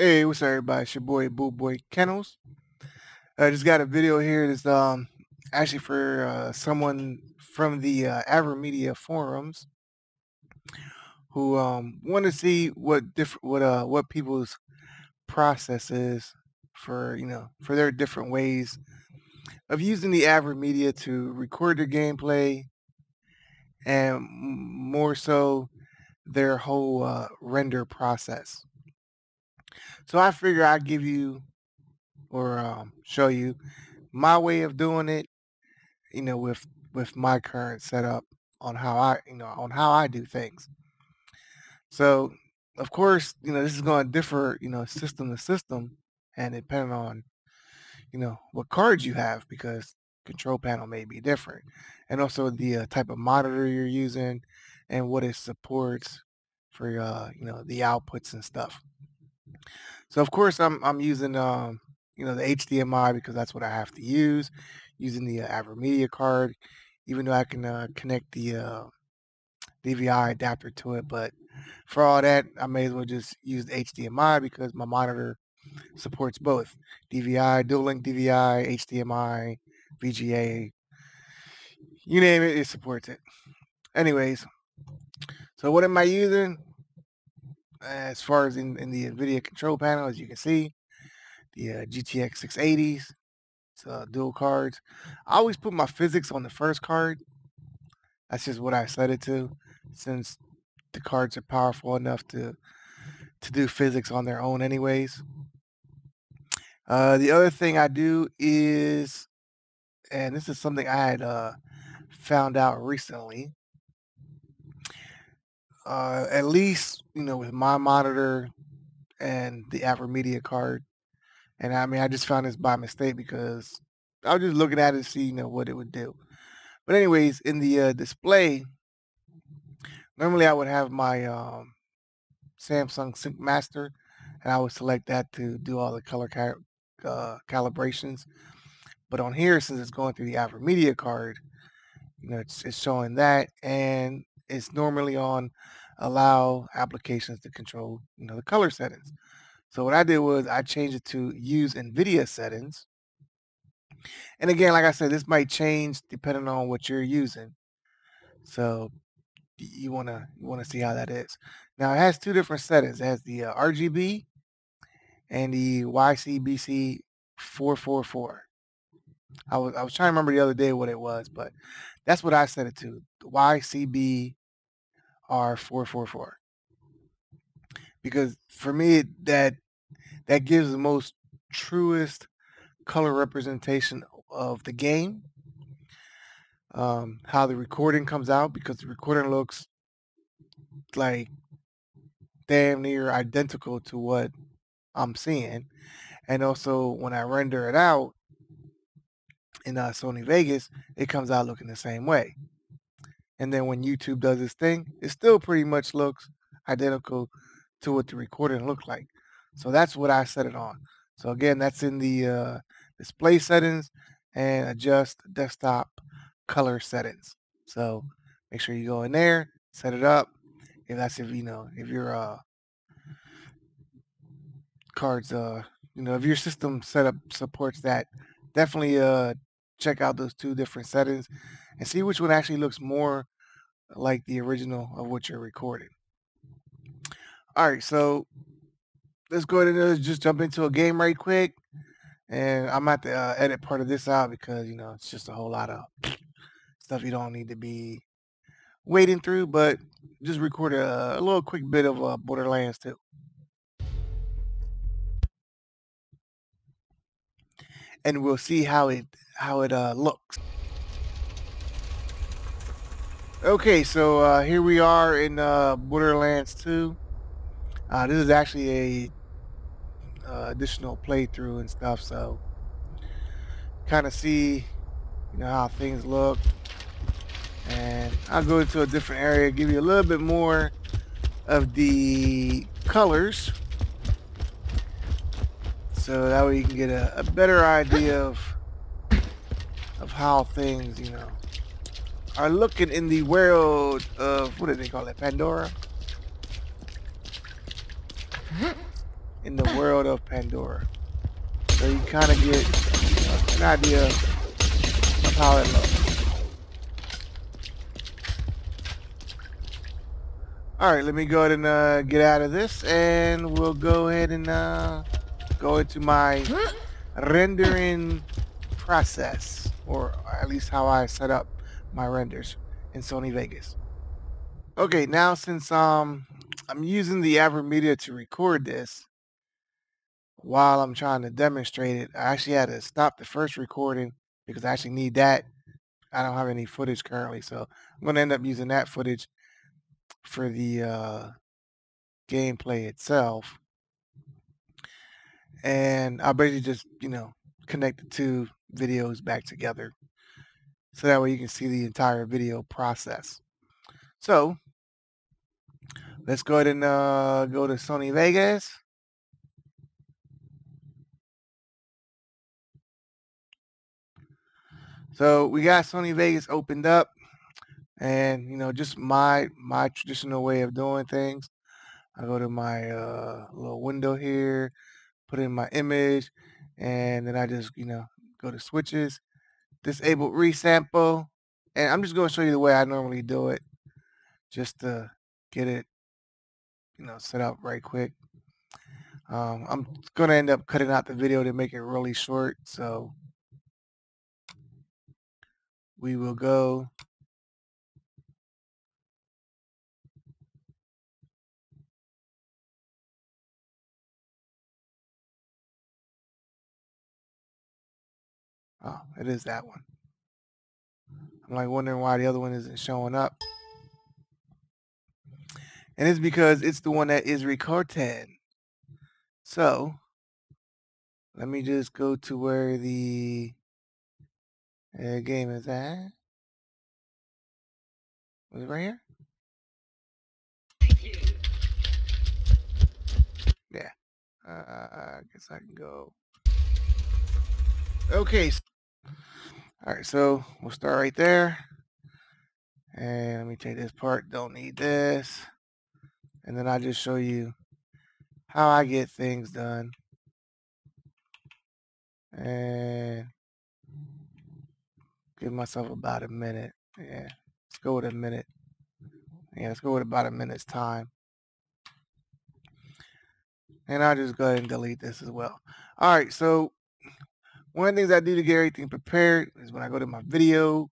Hey, what's up, everybody? It's your boy BULLBOYKENNELS. I just got a video here that's actually for someone from the Avermedia forums who want to see what what people's process is for for their different ways of using the Avermedia to record their gameplay and more so their whole render process. So I figure I'd give you or show you my way of doing it, with my current setup on how I do things. So, of course, this is going to differ, system to system, and depending on, what cards you have, because control panel may be different, and also the type of monitor you're using, and what it supports for, the outputs and stuff. So, of course, I'm using, the HDMI because that's what I have to use, using the Avermedia card, even though I can connect the DVI adapter to it. But for all that, I may as well just use the HDMI because my monitor supports both DVI, dual link DVI, HDMI, VGA, you name it, it supports it. Anyways, so what am I using? As far as in the NVIDIA control panel, as you can see, the GTX 680s, dual cards. I always put my physics on the first card. That's just what I set it to, since the cards are powerful enough to do physics on their own anyways. The other thing I do is, and this is something I had found out recently, at least, with my monitor and the Avermedia card, and I mean, I just found this by mistake because I was just looking at it to see, what it would do. But anyways, in the display, normally I would have my Samsung Sync Master, and I would select that to do all the color calibrations. But on here, since it's going through the Avermedia card, it's showing that, and it's normally on allow applications to control, the color settings. So what I did was I changed it to use NVIDIA settings. And again, like I said, this might change depending on what you're using. So you wanna see how that is. Now it has two different settings. It has the RGB and the YCBC 444. I was trying to remember the other day what it was, but that's what I set it to. The YCBR 444. Because for me that gives the most truest color representation of the game. How the recording comes out, because the recording looks like damn near identical to what I'm seeing. And also when I render it out in Sony Vegas, it comes out looking the same way. And then when YouTube does its thing, it still pretty much looks identical to what the recording looked like. So that's what I set it on. So again, that's in the display settings and adjust desktop color settings. So make sure you go in there, set it up. If your cards, if your system setup supports that, definitely check out those two different settings and see which one actually looks more like the original of what you're recording. All right, so let's go ahead and just jump into a game right quick. And I'm at the edit part of this out because, it's just a whole lot of stuff you don't need to be wading through, but just record a little quick bit of Borderlands 2. And we'll see how it looks. Okay, so here we are in Borderlands 2. This is actually a additional playthrough and stuff, so kind of see how things look. And I'll go into a different area, give you a little bit more of the colors, so that way you can get a better idea of how things are looking in the world of, what do they call it, Pandora? in the world of Pandora. So you kind of get an idea of how it looks. All right, let me go ahead and get out of this, and we'll go ahead and go into my rendering process, or at least how I set up my renders in Sony Vegas. Okay, now since I'm using the Avermedia to record this while I'm trying to demonstrate it, I actually had to stop the first recording because I actually need that. I don't have any footage currently, so I'm going to end up using that footage for the gameplay itself. And I'll basically just, connect the two videos back together so that way you can see the entire video process. So let's go ahead and go to Sony Vegas. So we got Sony Vegas opened up, and just my traditional way of doing things. I go to my little window here, put in my image, and then I just go to switches, disable resample, and I'm just going to show you the way I normally do it, just to get it set up right quick. I'm going to end up cutting out the video to make it really short, so we will go. Oh, it is that one. I'm like wondering why the other one isn't showing up. And it's because it's the one that is recording. So let me just go to where the game is at. Was it right here? Yeah. I guess I can go. Okay. All right, so we'll start right there. And let me take this part. Don't need this. And then I'll just show you how I get things done. And give myself about a minute. Yeah, let's go with a minute. Yeah, let's go with about a minute's time. And I'll just go ahead and delete this as well. All right, so one of the things I do to get everything prepared is when I go to my video,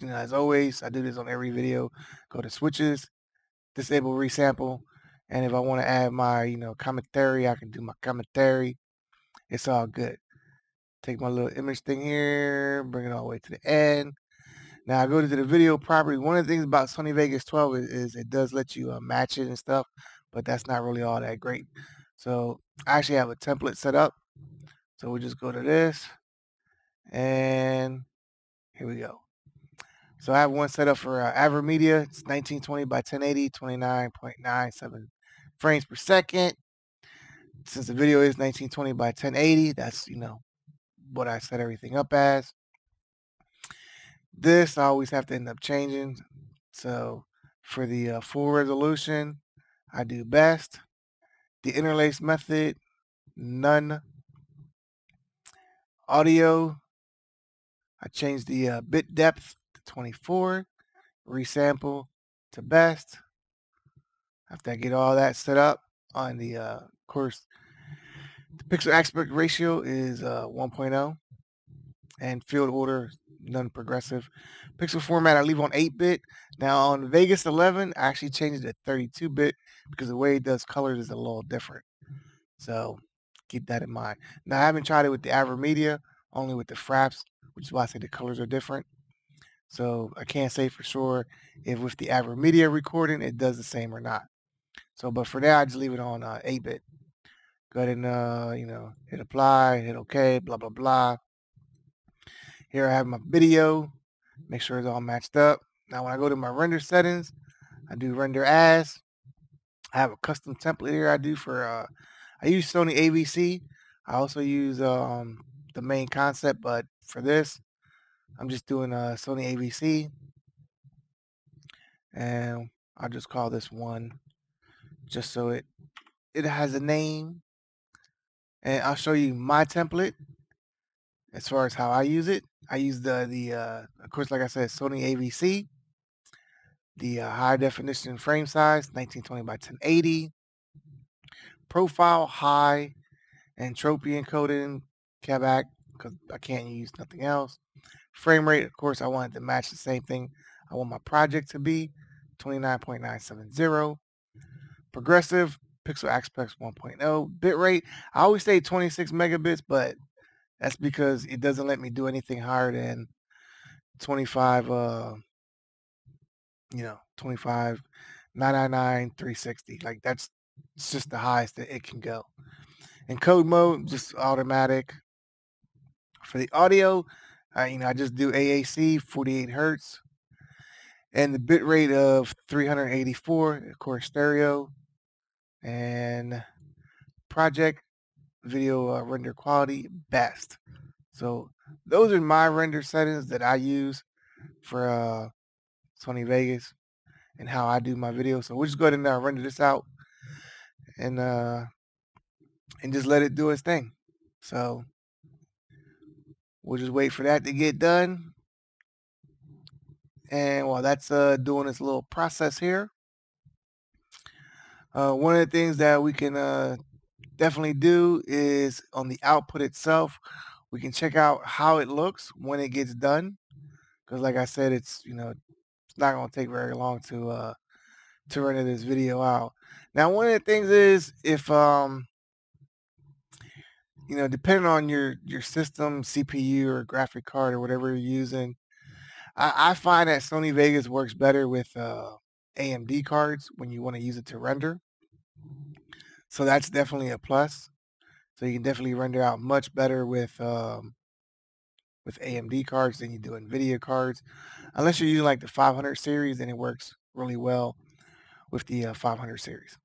as always, I do this on every video, go to switches, disable resample, and if I want to add my, commentary, I can do my commentary. It's all good. Take my little image thing here, bring it all the way to the end. Now I go to the video property. One of the things about Sony Vegas 12 is it does let you match it and stuff, but that's not really all that great. So I actually have a template set up. So we'll just go to this, and here we go. So I have one set up for Avermedia. It's 1920 by 1080, 29.97 frames per second. Since the video is 1920 by 1080, that's, what I set everything up as. This I always have to end up changing. So for the full resolution, I do best. The interlace method, none. Audio, I change the bit depth to 24. Resample to best. After I get all that set up on the, of course, the pixel aspect ratio is 1.0. And field order, none progressive. Pixel format, I leave on 8-bit. Now on Vegas 11, I actually changed it to 32-bit because the way it does colors is a little different. So keep that in mind. Now I haven't tried it with the Avermedia, only with the fraps, which is why I say the colors are different. So I can't say for sure if with the Avermedia recording it does the same or not. So, but for now, I just leave it on 8-bit. Go ahead and hit apply, hit OK, blah blah blah. Here I have my video. Make sure it's all matched up. Now when I go to my render settings, I do render as. I have a custom template here I do for I use Sony ABC. I also use the main concept, but for this, I'm just doing Sony ABC. And I'll just call this one just so it has a name. and I'll show you my template as far as how I use it. I use of course, like I said, Sony AVC, the high definition frame size, 1920 by 1080, profile high, entropy encoding, CashApp, because I can't use nothing else. Frame rate, of course, I wanted to match the same thing I want my project to be, 29.970. Progressive, pixel aspect 1.0. Bitrate, I always say 26 megabits, but that's because it doesn't let me do anything higher than 25, 25, 999, 360. Like it's just the highest that it can go. In code mode, just automatic. For the audio, I just do AAC, 48 hertz, and the bit rate of 384, of course, stereo, and project video render quality best. So those are my render settings that I use for Sony Vegas and how I do my video. So we'll just go ahead and render this out and just let it do its thing. So we'll just wait for that to get done. And while that's doing its little process here, one of the things that we can definitely do is on the output itself, we can check out how it looks when it gets done. Because like I said, it's not going to take very long to render this video out. Now, one of the things is if depending on your system, CPU or graphic card or whatever you're using, I find that Sony Vegas works better with AMD cards when you want to use it to render. So that's definitely a plus. So you can definitely render out much better with AMD cards than you do NVIDIA cards. Unless you're using like the 500 series, then it works really well with the 500 series.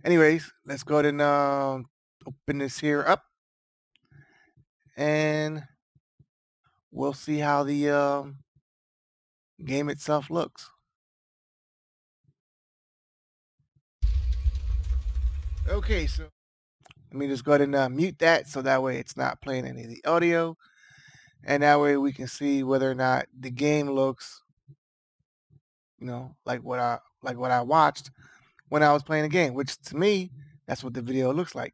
Anyways, let's go ahead and open this here up, and we'll see how the game itself looks. Okay, so let me just go ahead and mute that so that way it's not playing any of the audio, and that way we can see whether or not the game looks, like what I watched when I was playing the game, which to me, that's what the video looks like.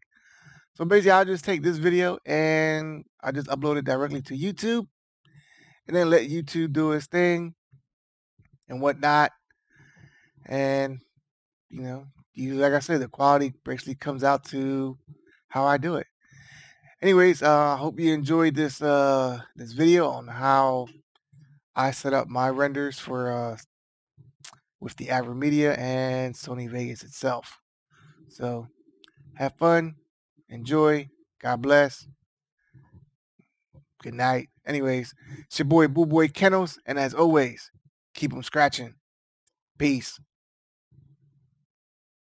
So basically, I'll just take this video and I just upload it directly to YouTube, and then let YouTube do its thing and whatnot. And like I said, the quality basically comes out to how I do it. Anyways, I hope you enjoyed this this video on how I set up my renders for with the Avermedia and Sony Vegas itself. So have fun, enjoy, God bless, good night. Anyways, it's your boy BULLBOYKENNELS, and as always, keep them scratching. Peace.